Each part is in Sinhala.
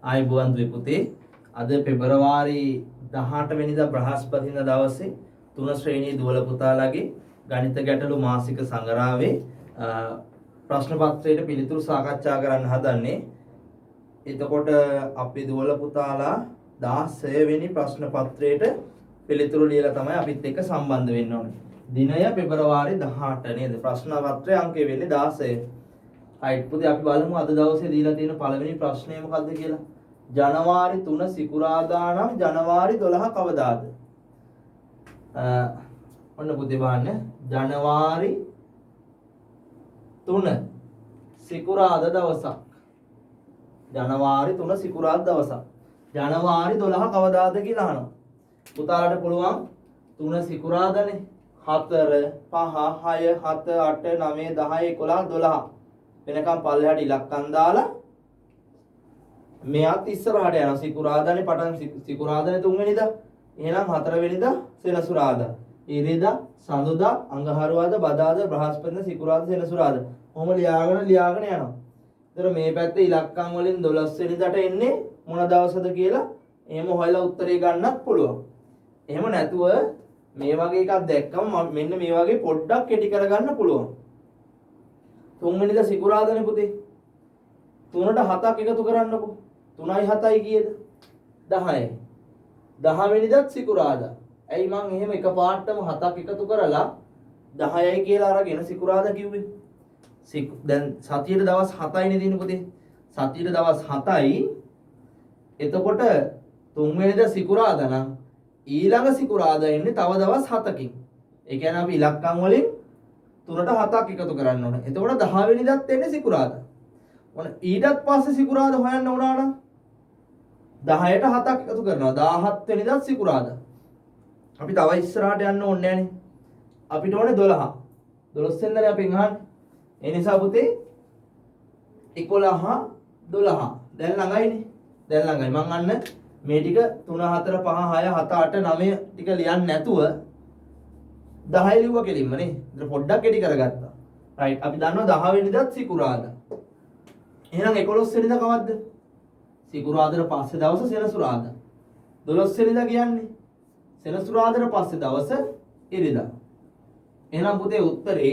ආයුබෝවන් දුවේ අද පෙබරවාරි 18 වෙනිදා බ්‍රහස්පතින්දා දවසේ 3 ශ්‍රේණියේ දුවල පුතාලාගේ ගණිත ගැටළු මාසික සංග්‍රහයේ ප්‍රශ්න පත්‍රයට පිළිතුරු සාකච්ඡා කරන්න හදන්නේ. එතකොට අපි දුවල පුතාලා 16 වෙනි ප්‍රශ්න පත්‍රයට පිළිතුරු ලියලා තමයි අපිත් එක්ක සම්බන්ධ වෙන්න ඕනේ. දිනය පෙබරවාරි 18 නේද? ප්‍රශ්න පත්‍රයේ අංකය වෙන්නේ 16. හයිට් පුතේ අපි බලමු අද දවසේ දීලා තියෙන පළවෙනි ප්‍රශ්නය මොකද්ද කියලා. ජනවාරි 3 සිකුරාදා නම් ජනවාරි 12 කවදාද? ඔන්න පුතේ බලන්න. ජනවාරි 3 සිකුරාදා දවසක්. ජනවාරි 3 සිකුරාදා දවසක්. ජනවාරි 12 කවදාද කියලා අහනවා. පුතාලට පුළුවන් 3 සිකුරාදානේ 4 5 6 7 8 9 10 11 12 වෙනකම් පල්ලෙහාට ඉලක්කම් දාලා මෙයාත් ඉස්සරහට යනවා. සිකුරාදානේ පටන් සිකුරාදානේ 3 වෙනිදා. එහෙනම් 4 වෙනිදා සෙනසුරාදා. ඉරිදා, සඳුදා, අඟහරුවාදා, බදාදා, බ්‍රහස්පතින්දා, සිකුරාදා, සෙනසුරාදා. කොහොම ලියාගෙන යනවා. ඒතර මේ පැත්තේ ඉලක්කම් වලින් 12 වෙනිදාට එන්නේ මොන දවසද කියලා එහෙම හොයලා උත්තරේ ගන්නත් පුළුවන්. එහෙම නැතුව මේ වගේ එකක් දැක්කම මෙන්න මේ වගේ පොඩ්ඩක් කෙටි කරගන්න පුළුවන්. 3 වෙනිදා සිකුරාදානේ පුතේ. 3ට 7ක් එකතු කරන්නකො. 3යි 7යි කීයද? 10යි. 10 වෙනිදාත් සිකුරාදා. ඇයි මං එහෙම එකපාරටම 7ක් එකතු කරලා 10යි කියලා අරගෙන සිකුරාදා කිව්වේ? දැන් සතියේ දවස් 7යිනේ තියෙන්නේ පුතේ. සතියේ දවස් 7යි. එතකොට 3 වෙනිදා සිකුරාදා නම් ඊළඟ සිකුරාදා එන්නේ තව දවස් 7කින්. ඒ කියන්නේ අපි ඉලක්කම් වලින් 3ට 7ක් එකතු කරන්න ඕනේ. එතකොට 10 වෙනිදාත් එන්නේ සිකුරාදා. ඔන්න ඊටත් පස්සේ සිකුරාදා හොයන්න උනා නම් 10ට 7ක් එකතු කරනවා. 17 වෙනිදාත් සිකුරාදා. අපි තව ඉස්සරහට යන්න ඕනේ නෑනේ. අපිට ඕනේ 12. 12 වෙනිදානේ අපි අහන්නේ. ඒ නිසා පුතේ 11 12. දැන් ළඟයිනේ. දැන් ළඟයි. මං අන්න මේ ටික 3 4 5 6 7 8 9 ටික ලියන්නේ නැතුව 10 ලිව්වා කෙලින්ම නේ. ඉතින් පොඩ්ඩක් කෙටි කරගත්තා. රයිට්. අපි දන්නවා 10 වෙනිදාත් සිකුරාදා. එහෙනම් 11 වෙනිදා කවද්ද? සිකුරාදාට පස්සේ දවස සෙනසුරාදා. 12 වෙනිදා කියන්නේ සෙනසුරාදාට පස්සේ දවස ඉරිදා. එහෙනම් පුතේ උත්තරේ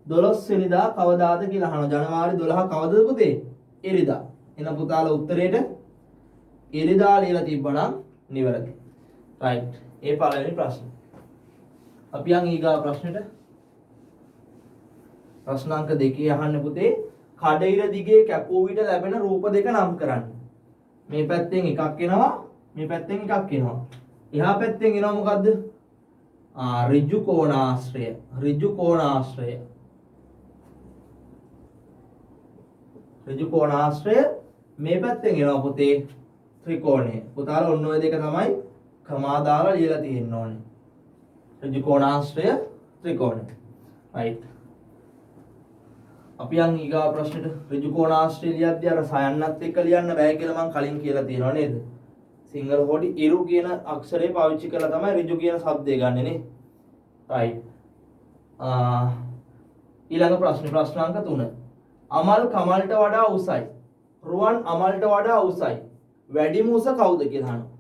12 වෙනිදා කවදාද කියලා අහනවා. ජනවාරි 12 කවදද පුතේ? ඉරිදා. එහෙනම් පුතාලා උත්තරේට ඉරිදා ලියලා තිබ්බනම් නිවැරදි. රයිට්. ඒ පළවෙනි ප්‍රශ්නේ. අපි යන් ඊගා ප්‍රශ්නෙට. ප්‍රශ්න අංක 2 අහන්න පුතේ. කඩිර දිගේ කැපුව විට ලැබෙන රූප දෙක නම් කරන්න. මේ පැත්තෙන් එකක් එනවා, මේ පැත්තෙන් එකක් එනවා. එහා පැත්තෙන් එනවා මොකද්ද? ඍජු කෝණාශ්‍රය. ඍජු කෝණාශ්‍රය. ඍජු කෝණාශ්‍රය මේ පැත්තෙන් එනවා පුතේ ත්‍රිකෝණය. පුතාලා ඔන්න ඔය දෙක තමයි කමා දාලා ලියලා තියෙන්න ඕනේ. ඍජු කෝණාශ්‍රය ත්‍රිකෝණය. right. අපි යන් ඊගා ප්‍රශ්නෙට. ඍජු කෝණාශ්‍රය ලියද්දී අර සයන්නත් එක්ක ලියන්න බෑ කියලා මම කලින් කියලා තියෙනවා නේද? සිංහල හොඩි ඉරු කියන අක්ෂරය පාවිච්චි කරලා තමයි ඍජු කියන શબ્දය ගන්නෙ නේ. right. ඊළඟ ප්‍රශ්න අංක 3. අමල් කමල්ට වඩා උසයි. රුවන් අමල්ට වඩා උසයි. වැඩිම උස කවුද කියලා අහනවා.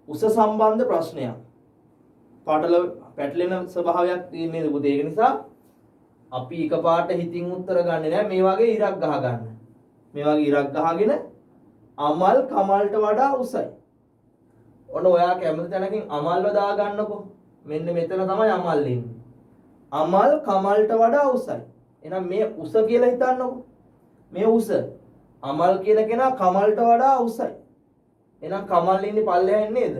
උස සම්බන්ධ ප්‍රශ්නයක්. පැටලෙන ස්වභාවයක් තියෙන නේද පුතේ? ඒක නිසා අපි එකපාරට හිතින් උත්තර ගන්නෙ නෑ. මේ වගේ ඉරක් ගහ ගන්න. මේ වගේ ඉරක් ගහගෙන අමල් කමල්ට වඩා උසයි. ඔන්න ඔයා කැමති තැනකින් අමල්ව දා ගන්නකො. මෙන්න මෙතන තමයි අමල් ඉන්නේ. අමල් කමල්ට වඩා උසයි. එහෙනම් මේ උස කියලා හිතන්නකො. මේ උස අමල් කියන කෙනා කමල්ට වඩා උසයි. එහෙනම් කමල් ඉන්නේ පල්ලෙහායින් නේද?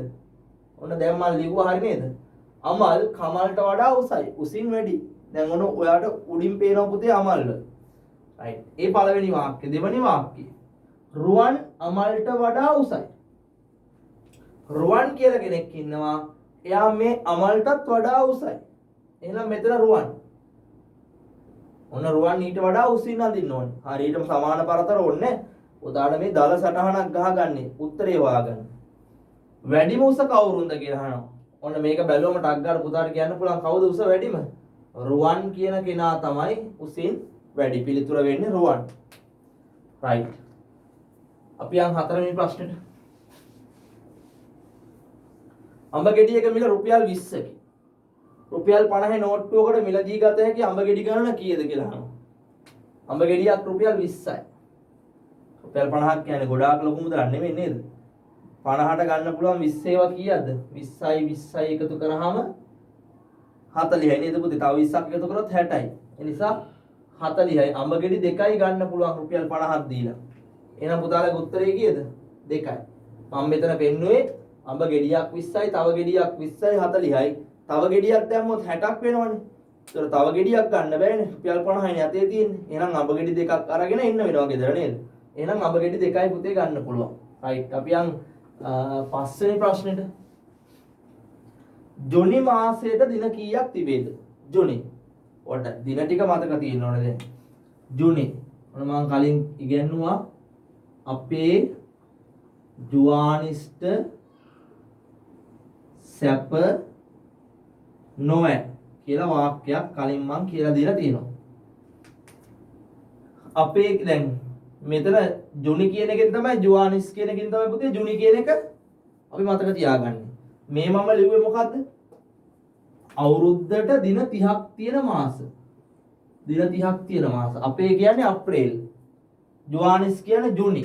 ඔන්න දැන් මම ලිව්වා හරි නේද? අමල් කමල්ට වඩා උසයි. උසින් වැඩි. දැන් ඔන්න ඔයාට උඩින් පේනවා පුතේ අමල්ව. right. ඒ පළවෙනි වාක්‍යය. දෙවෙනි වාක්‍යය. රුවන් අමල්ට වඩා උසයි. රුවන් කියලා කෙනෙක් ඉන්නවා. එයා මේ අමල්ටත් වඩා උසයි. එහෙනම් මෙතන රුවන්. ඔන්න රුවන් ඊට වඩා උසින් අඳින්න ඕනේ. හරියටම සමාන පරතර ඕනේ. උදාට මේ දල සටහනක් ගහගන්නේ. උත්තරේ හොයාගන්න. වැඩිම උස කවුරුන්ද කියලා අහනවා. ඔන්න මේක බැලුවම ටක් ගාලා පුතාට කියන්න පුළුවන් කවුද උස වැඩිම? රුවන් කියන කෙනා තමයි උසින් වැඩි. පිළිතුර වෙන්නේ රුවන්. right. අපි යන් 4 වෙනි ප්‍රශ්නෙට. අඹ ගෙඩියක මිල රුපියල් 20කි. රුපියල් 50 නෝට්ටුවකට මිලදී ගත හැකි අඹ ගෙඩි ගණන කීයද කියලා අහනවා. අඹ ගෙඩියක් රුපියල් 20යි. රුපියල් 50ක් කියන්නේ ගොඩාක් ලොකු මුදලක් නෙමෙයි නේද? 50ට ගන්න පුළුවන් 20 ඒවා කීයද? 20යි එකතු කරාම 40යි නේද පුතේ? තව 20ක් එකතු කරොත් 60යි. ඒ නිසා 40යි. අඹ ගෙඩි දෙකයි ගන්න පුළුවන් රුපියල් 50ක් දීලා. එහෙනම් පුතාලගේ උත්තරේ කීයද? 2යි. මම මෙතන පෙන්නුවේ අඹ ගෙඩියක් 20යි, තව ගෙඩියක් 20යි 40යි. තව ගෙඩියක් දැම්මොත් 60ක් වෙනවනේ. ඒතර තව ගෙඩියක් ගන්න බෑනේ. රුපියල් 50යිනේ අතේ තියෙන්නේ. එහෙනම් අඹ ගෙඩි දෙකක් අරගෙන ඉන්න වෙනවා ගෙදර නේද? එහෙනම් අඹ ගෙඩි දෙකයි පුතේ ගන්න පුළුවන්. රයිට්. අපි යන් 5 වෙනි ප්‍රශ්නෙට. ජුනි මාසයට දින කීයක් තිබේද? ජුනි. ඔයාලට දින ටික මතක තියෙන්න ඕනේ දැන්. ජුනි. ඔන්න මම කලින් ඉගෙනුවා අපේ ජුවානිස්ට සැප නොවැ කියලා වාක්‍යයක් කලින් මම කියලා දීලා තියෙනවා. අපේ දැන් මෙතන ජුනි කියන එකෙන් තමයි ජුවානිස් කියන එකෙන් තමයි පුතේ ජුනි කියන එක අපි මතක තියාගන්නේ. මේ මම ලිව්වේ මොකද්ද? අවුරුද්දට දින 30ක් තියෙන මාස. දින 30ක් තියෙන මාස. අපේ කියන්නේ අප්‍රේල්. ජුවානිස් කියන්නේ ජුනි.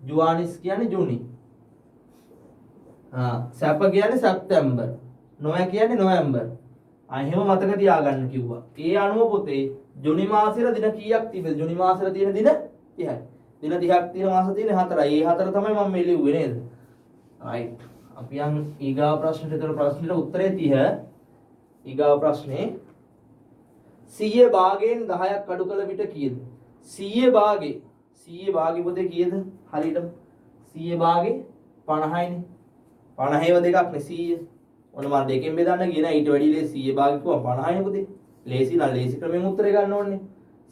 ජුවානිස් කියන්නේ ජුනි. සැප කියන්නේ සැප්තැම්බර්. නොවැ කියන්නේ නොවැම්බර්. එහෙම මතක තියාගන්න කිව්වා. ඒ අනුව පුතේ ජුනි මාසෙට දින කීයක් තිබෙද? ජුනි මාසෙට තියෙන දින 30යි. දින 30ක් තියෙන මාස තියෙන 4යි. ඒ 4 තමයි මම මේ ලිව්වේ නේද? රයිට්. අපි යන් ඊගාව ප්‍රශ්නෙට. ඒතර ප්‍රශ්නෙට උත්තරේ 30. ඊගාව ප්‍රශ්නේ 100 භාගයෙන් 10ක් අඩු කළ විට කීයද? 100 භාගේ පුතේ කීයද? හරියටම 100 භාගේ 50යිනේ. 50ව දෙකක් නේ 100. ඔන්න මම දෙකෙන් බෙදන්න කියන ඊට වැඩි ලේසි 100 භාගේ කිව්වම 50යිනේ පුතේ. ලේසි නම් ලේසි ක්‍රමයෙන් උත්තරේ ගන්න ඕනේ.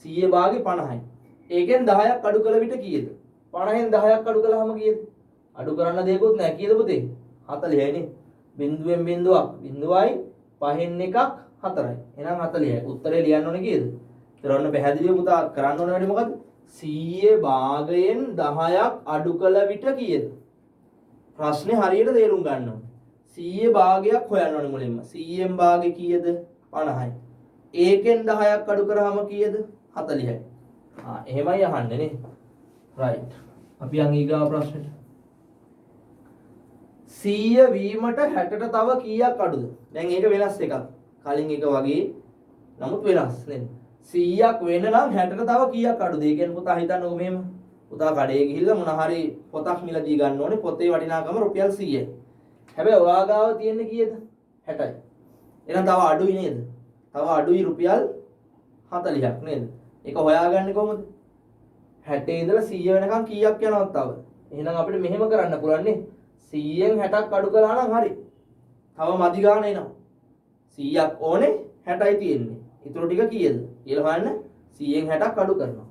100 භාගේ 50යි. ඒකෙන් 10ක් අඩු කළ විට කීයද? 50න් 10ක් අඩු කළාම කීයද? අඩු කරන්න දෙයක්වත් නැහැ කීයද පුතේ? 40යි නේ. බිඳුවෙන් බිඳුවක්. බිඳුවයි 5න් එකක් 4යි. එහෙනම් 40යි. උත්තරේ ලියන්න ඕනේ කීයද? ඒතර ඔන්න පැහැදිලිව පුතා කරන්න ඕනේ වැඩි මොකද්ද? 100 භාගයෙන් 10ක් අඩු කළ විට කීයද? ප්‍රශ්නේ හරියට තේරුම් ගන්න ඕනේ. 100 භාගයක් හොයන්න ඕනේ මුලින්ම. 100න් භාගේ කීයද? 50යි. ඒකෙන් 10ක් අඩු කරාම කීයද? 40යි. එහෙමයි අහන්නේ නේ. රයිට්. අපි යන් ඊගාව ප්‍රශ්නෙට. 100 වීමට 60ට තව කීයක් අඩුද? දැන් ඒක වෙනස් එකක්. කලින් එක වගේ නමුත් වෙනස් නේද? 100ක් වෙන නම් 60ට තව කීයක් අඩුද? ඒ කියන්නේ පුතා හිතන්නකෝ මෙහෙම. පුතා කඩේ ගිහිල්ලා මොන හරි පොතක් මිලදී ගන්න ඕනේ. පොතේ වටිනාකම රුපියල් 100යි. හැබැයි ඔයා ගාව තියෙන්නේ කීයද? 60යි. එහෙනම් තව අඩුයි නේද? තව අඩුයි රුපියල් 40ක් නේද? ඒක හොයාගන්නේ කොහොමද? 60 ඉඳලා 100 වෙනකන් කීයක් යනවද තව? එහෙනම් අපිට මෙහෙම කරන්න පුළුවන් නේ. 100න් 60ක් අඩු කළා නම් හරි. තව මදි ගාන එනවා. 100ක් ඕනේ 60යි තියෙන්නේ. ඊටු ටික කීයද? කියලා හොයන්න 100න් 60ක් අඩු කරනවා.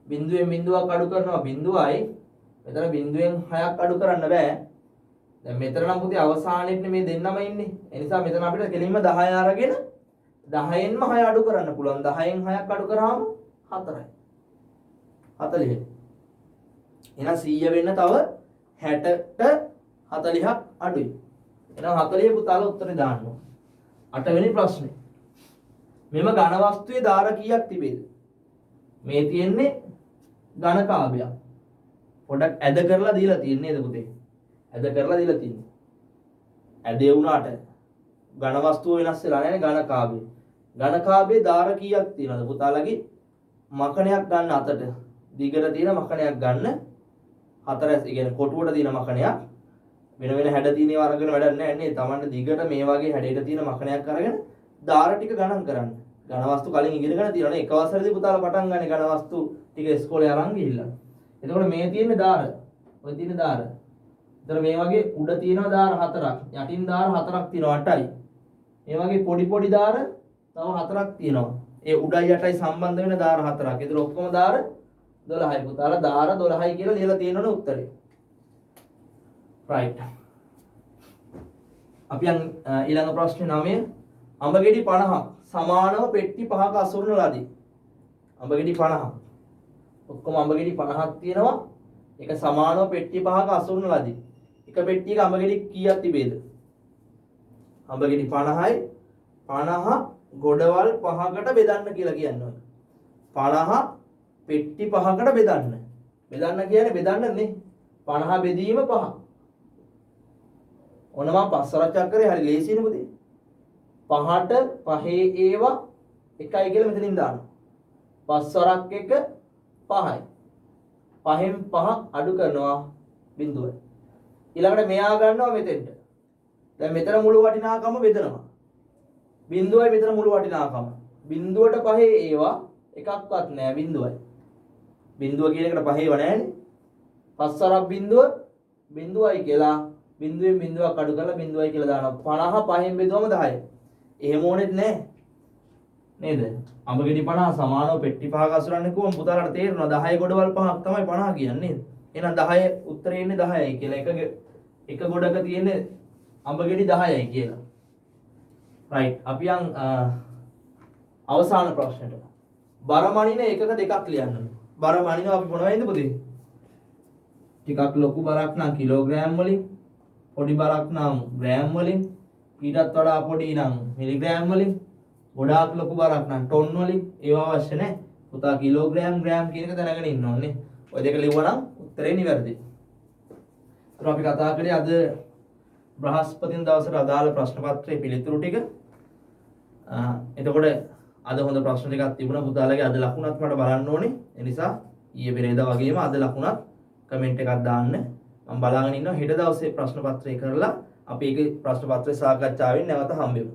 බිඳුවෙන් බිඳුවක් අඩු කරනවා බිඳුවයි. මෙතන බිඳුවෙන් 6ක් අඩු කරන්න බෑ. දැන් මෙතන නම් පුතේ අවසානයේත් මේ දෙන්නම ඉන්නේ. ඒ නිසා මෙතන අපිට කෙලින්ම 10 අරගෙන 10න්ම 6 අඩු කරන්න පුළුවන්. 10න් 6ක් අඩු කරාම 4යි. 40යි. එහෙනම් 100 වෙන්න තව 60ට 40ක් අඩුයි. එහෙනම් 40 පුතාලා උත්තරේ දාන්න ඕන. 8 වෙනි ප්‍රශ්නේ. මෙම ඝන වස්තුවේ දාර කීයක් තිබේද? මේ තියෙන්නේ ඝනකාභයක්. පොඩක් ඇද කරලා දීලා තියෙන්නේ නේද පුතේ? ඇද කරලා දීලා තියෙන්නේ. ඇදේ වුණාට ඝන වස්තුව වෙනස් වෙලා නැහැ නේ ඝනකාභය. ඝනකාභයේ දාර කීයක් තියෙනවද පුතාලගේ? මකණයක් ගන්න අතට දිගට තියෙන මකණයක් ගන්න හතරස් ඒ කියන්නේ කොටුවට තියෙන මකණයක් වෙන වෙන හැඩ තියෙන ඒවා අරගෙන වැඩක් නැහැ නේ. Tamanne දිගට මේ වගේ හැඩයක තියෙන මකණයක් අරගෙන දාර ටික ගණන් කරන්න. ඝන වස්තු කලින් ඉගෙනගෙන තියෙනවනේ. එක වසරේදී පුතාලා පටන් ගන්න ඝන වස්තු ටික ඉස්කෝලේ අරන් ගිහිල්ලා. එතකොට මේ තියෙන්නේ දාර. ඔය තියෙන දාර. එතන මේ වගේ උඩ තියෙනවා දාර හතරක්. යටින් දාර හතරක් තියෙනවා 8යි. මේ වගේ පොඩි පොඩි දාර තව හතරක් තියෙනවා. ඒ උඩයි යටයි සම්බන්ධ වෙන දාර හතරක්. ඒතර ඔක්කොම දාර 12යි පුතාලා දාර 12යි කියලා ලියලා තියෙනවනේ උත්තරේ. right. අපි ඊළඟ ප්‍රශ්නේ 9. අඹගෙඩි 50ක් සමානව පෙට්ටි 5ක අසුරන ලදී. අඹගෙඩි 50ක්. ඔක්කොම අඹගෙඩි 50ක් තියෙනවා. ඒක සමානව පෙට්ටි පහක අසුරන ලදී. එක පෙට්ටියක අඹ ගෙඩි කීයක් තිබේද? අඹ ගෙඩි 50යි. 50 ගොඩවල් පහකට බෙදන්න කියලා කියන්නේ. 50 පෙට්ටි පහකට බෙදන්න. බෙදන්න කියන්නේ බෙදන්න නේ. 50 බෙදීම 5. ඔන්න මම පස්සරච්චක් කරේ හරි ලේසියිනේ පුතේ. 5ට 5 ඒවා 1යි කියලා මෙතනින් දානවා. පස්සරක් එක 5යි. 5න් 5 අඩු කරනවා 0. ඊළඟට මෙයා ගන්නවා මෙතෙන්ට. දැන් මෙතන මුළු වටිනාකම බෙදනවා. 0යි මෙතන මුළු වටිනාකම. 0ට 5 ඒවා එකක්වත් නෑ 0යි. 0 කියන එකට 5 ඒවා නෑනේ. පස්සරක් 0 0යි කියලා 0ෙන් 0ක් අඩු කරලා 0යි කියලා දානවා. 50 5න් බෙදුවම 10යි. එහෙම ඕනෙත් නෑ. නේද? අඹ ගෙඩි 50 සමානව පෙට්ටි පහක අසුරන්නේ කොහොම පුතාලට තේරෙනවා 10 ගොඩවල් පහක් තමයි 50 කියන්නේ නේද? එහෙනම් 10 උත්තරේ ඉන්නේ 10යි කියලා. එක ගොඩක තියෙන්නේ අඹ ගෙඩි 10යි කියලා. රයිට්. අපි යන් අවසාන ප්‍රශ්නෙට. බර මනින එකක දෙකක් ලියන්න. බර මනිනවා අපි මොනවයින්ද පුතේ? ටිකක් ලොකු බරක් නම් කිලෝග්‍රෑම් වලින්, පොඩි බරක් නම් ග්‍රෑම් වලින්, ඊටත් වඩා පොඩි නම් මිලිග්‍රෑම් වලින්, ගොඩාක් ලොකු බරක් නම් ටොන් වලින්. ඒවා අවශ්‍ය නැහැ. පුතා කිලෝග්‍රෑම් ග්‍රෑම් කියන එක දැනගෙන ඉන්න ඕනේ. ඔය දෙක ලිව්වනම් උත්තරේ නිවැරදියි. ඒත් අපි කතා කරේ අද බ්‍රහස්පතින් දවසට අදාළ ප්‍රශ්න පත්‍රයේ පිළිතුරු ටික. එතකොට අද හොඳ ප්‍රශ්න ටිකක් තිබුණා පුතාලගේ. අද ලකුණත් මට බලන්න ඕනේ. ඒ නිසා ඊයේ පෙරේදා වගේම අද ලකුණත් කමෙන්ට් එකක් දාන්න. මම බලාගෙන ඉන්නවා හෙට දවසේ ප්‍රශ්න පත්‍රය කරලා අපි ඒකේ ප්‍රශ්න පත්‍රය සාකච්ඡාවෙන් නැවත හම්බෙමු.